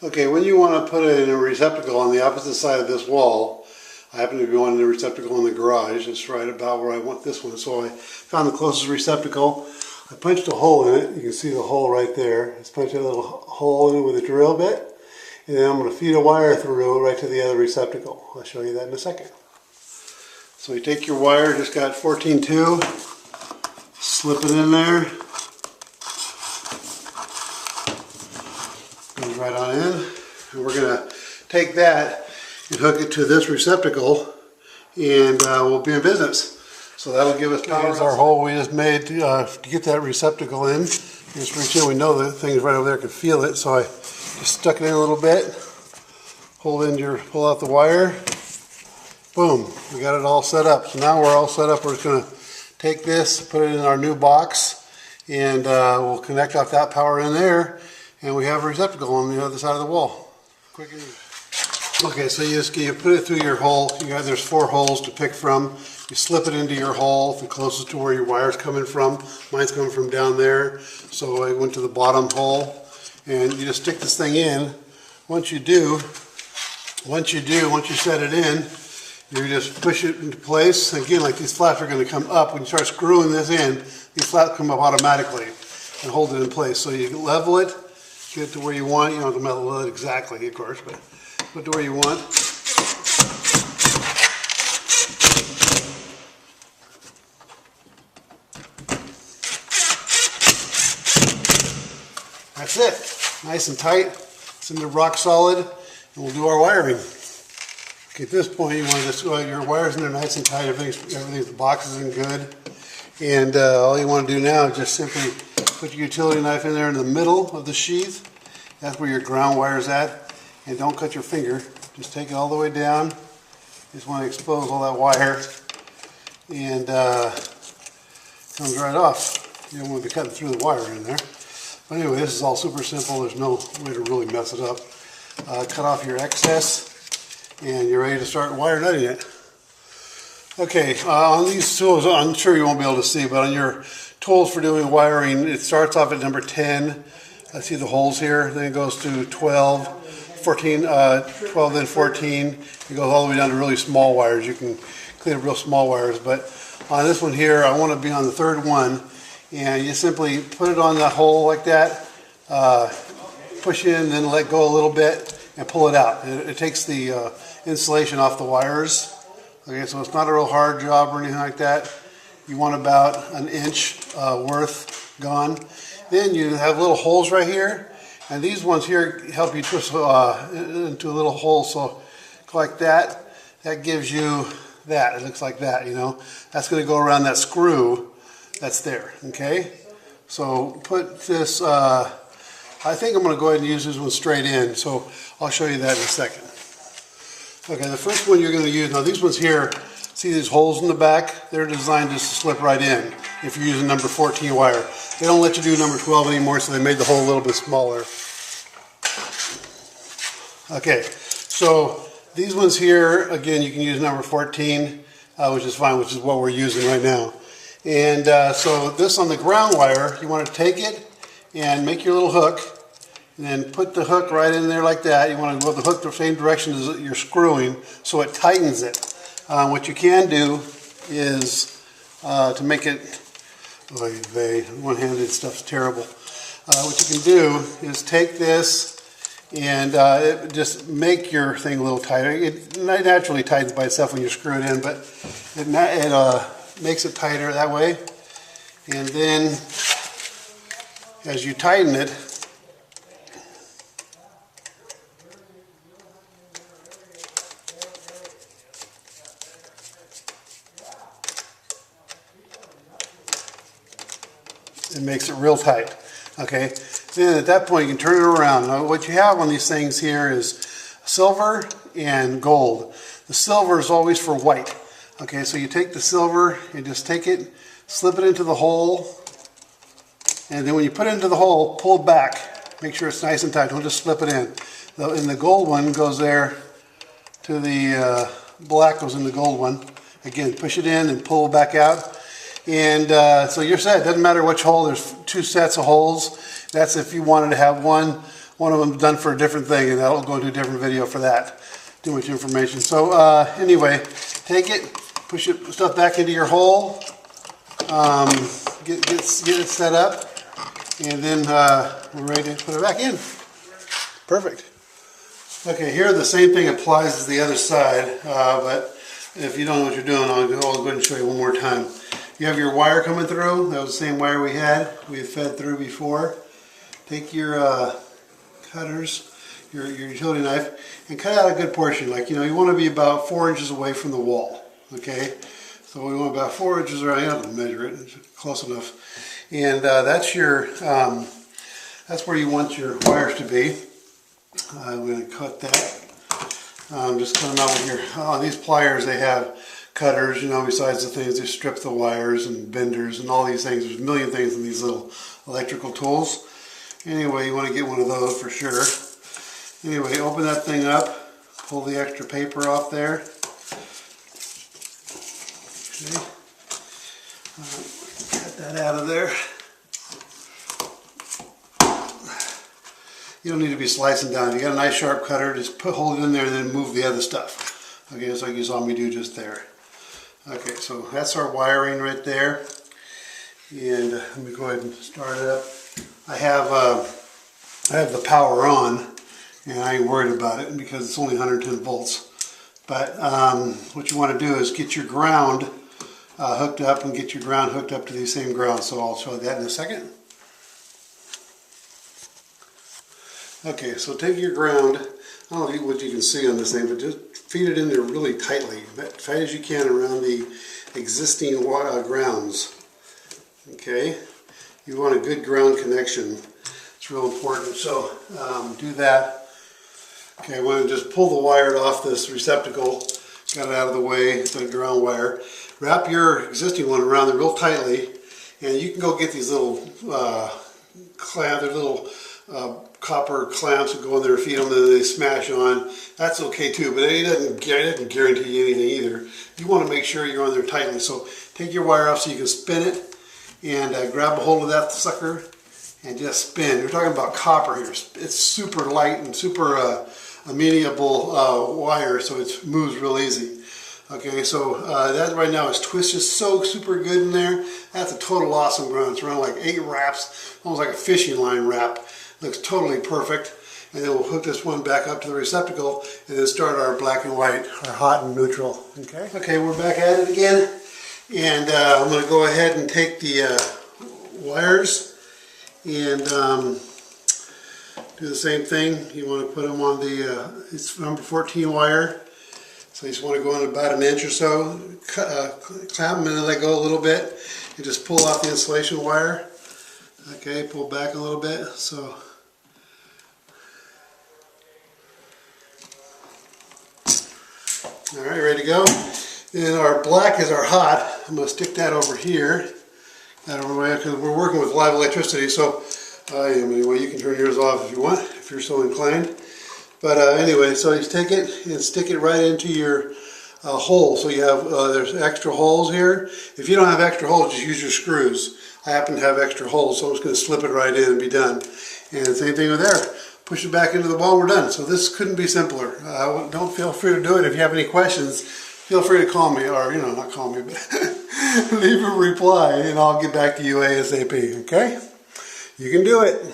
Okay, when you want to put it in a receptacle on the opposite side of this wall, I happen to be wanting a receptacle in the garage. It's right about where I want this one. So I found the closest receptacle. I punched a hole in it. You can see the hole right there. Just punched a little hole in it with a drill bit. And then I'm going to feed a wire through right to the other receptacle. I'll show you that in a second. So you take your wire, just got 14-2, slip it in there. Goes right on in. And we're going to take that and hook it to this receptacle, and we'll be in business. So that'll give us power. Here's our hole we just made to get that receptacle in. Just reach in. We know that thing's right over there. Can feel it, so I just stuck it in a little bit. Pull out the wire. Boom. We got it all set up. So now we're all set up. We're just going to take this, put it in our new box, and we'll connect off that power in there, and we have a receptacle on the other side of the wall. Quick and easy. Okay, so you put it through your hole. There's 4 holes to pick from. You slip it into your hole, the closest to where your wire's coming from. Mine's coming from down there, so I went to the bottom hole, and you just stick this thing in. Once you set it in, you just push it into place. Again, like these flaps are going to come up. When you start screwing this in, these flaps come up automatically and hold it in place. So you can level it, get it to where you want. You don't have to level it exactly, of course, but put it to where you want. That's it. Nice and tight. It's into rock solid, and we'll do our wiring. Okay, at this point, you want to just your wires in there nice and tight. Everything's the box is in good, and all you want to do now is just simply put your utility knife in there in the middle of the sheath. That's where your ground wire is at, and don't cut your finger. Just take it all the way down. You just want to expose all that wire, and it comes right off. You don't want to be cutting through the wire in there. But anyway, this is all super simple. There's no way to really mess it up. Cut off your excess, and you're ready to start wire nutting it. Okay, on these tools, I'm sure you won't be able to see, but on your tools for doing wiring, it starts off at number 10. I see the holes here. Then it goes to 12, 14, 12, then 14. It goes all the way down to really small wires. You can clean up real small wires, but on this one here, I want to be on the 3rd one. And you simply put it on that hole like that, push in, then let go a little bit, and pull it out. It takes the insulation off the wires. Okay, so it's not a real hard job or anything like that. You want about an inch worth gone. Then you have little holes right here, and these ones here help you twist into a little hole. So like that, that gives you that. It looks like that, you know. That's going to go around that screw that's there, okay? So put this, I think I'm going to go ahead and use this one straight in, so I'll show you that in a second. Okay, the first one you're going to use, now these ones here, see these holes in the back? They're designed just to slip right in if you're using number 14 wire. They don't let you do number 12 anymore, so they made the hole a little bit smaller. Okay, so these ones here, again, you can use number 14, which is fine, which is what we're using right now. And so this on the ground wire, you want to take it and make your little hook, and then put the hook right in there like that. You want to go the hook the same direction as you're screwing, so it tightens it. What you can do is to make it, one-handed stuff's terrible. What you can do is take this and just make your thing a little tighter. It naturally tightens by itself when you screw it in, but it makes it tighter that way. And then as you tighten it, it makes it real tight. Okay, then at that point you can turn it around. Now what you have on these things here is silver and gold. The silver is always for white. Okay, so you take the silver, you just take it, slip it into the hole, and then when you put it into the hole, pull it back. Make sure it's nice and tight, don't just slip it in. And the gold one goes there to the black goes in the gold one. Again, push it in and pull it back out. And so you're set. It doesn't matter which hole. There's 2 sets of holes. That's if you wanted to have one one of them's done for a different thing, and that'll go into a different video for that. Too much information. So anyway, take it, push your stuff back into your hole, get it set up, and then we're ready to put it back in. Perfect. Okay, here the same thing applies to the other side, but if you don't know what you're doing, I'll go ahead and show you one more time. You have your wire coming through. That was the same wire we had fed through before. Take your cutters, your utility knife, and cut out a good portion. Like, you want to be about 4 inches away from the wall. Okay, so we want about 4 inches around. You don't have to measure it; it's close enough. And that's where you want your wires to be. I'm going to cut that. Just cut them out with your. These pliers, they have cutters, besides the things that strip the wires and benders and all these things. There's a million things in these little electrical tools. Anyway, you want to get one of those for sure. Anyway, open that thing up, pull the extra paper off there. Okay. Cut that out of there. You don't need to be slicing down. You got a nice sharp cutter, just hold it in there and then move the other stuff. Okay, just like you saw me do just there. Okay, so that's our wiring right there. And let me go ahead and start it up. I have the power on, and I ain't worried about it because it's only 110 volts. But what you want to do is get your ground hooked up and get your ground hooked up to the same ground. So I'll show that in a second. Okay, so take your ground. I don't know what you can see on this thing, but just feed it in there really tightly, as tight as you can around the existing grounds. Okay, you want a good ground connection. It's real important. So do that. Okay, I want to just pull the wire off this receptacle. Got it out of the way. It's a ground wire. Wrap your existing one around it real tightly, and you can go get these little clamps, little copper clamps that go in there, feed them, and then they smash on. That's okay too, but it doesn't guarantee you anything either. You want to make sure you're on there tightly. So take your wire off so you can spin it, and grab a hold of that sucker and just spin. We're talking about copper here. It's super light and super amenable wire, so it moves real easy. Okay, so that right now is twisted so super good in there. That's a total awesome ground. It's around like 8 wraps, almost like a fishing line wrap. Looks totally perfect. And then we'll hook this one back up to the receptacle and then start our black and white, our hot and neutral. Okay, okay, we're back at it again. And I'm going to go ahead and take the wires and do the same thing. You want to put them on the, it's number 14 wire. So you just want to go in about an inch or so, clamp them and then let go a little bit. You just pull off the insulation wire. Okay, pull back a little bit. So all right, ready to go. And our black is our hot. I'm going to stick that over here. That over there because we're working with live electricity. So anyway, you can turn yours off if you want, if you're so inclined. But anyway, so you take it and stick it right into your hole. So you have, there's extra holes here. If you don't have extra holes, just use your screws. I happen to have extra holes, so I'm just going to slip it right in and be done. And same thing with there. Push it back into the ball, we're done. So this couldn't be simpler. Don't feel free to do it. If you have any questions, feel free to call me, or, not call me, but leave a reply, and I'll get back to you ASAP, okay? You can do it.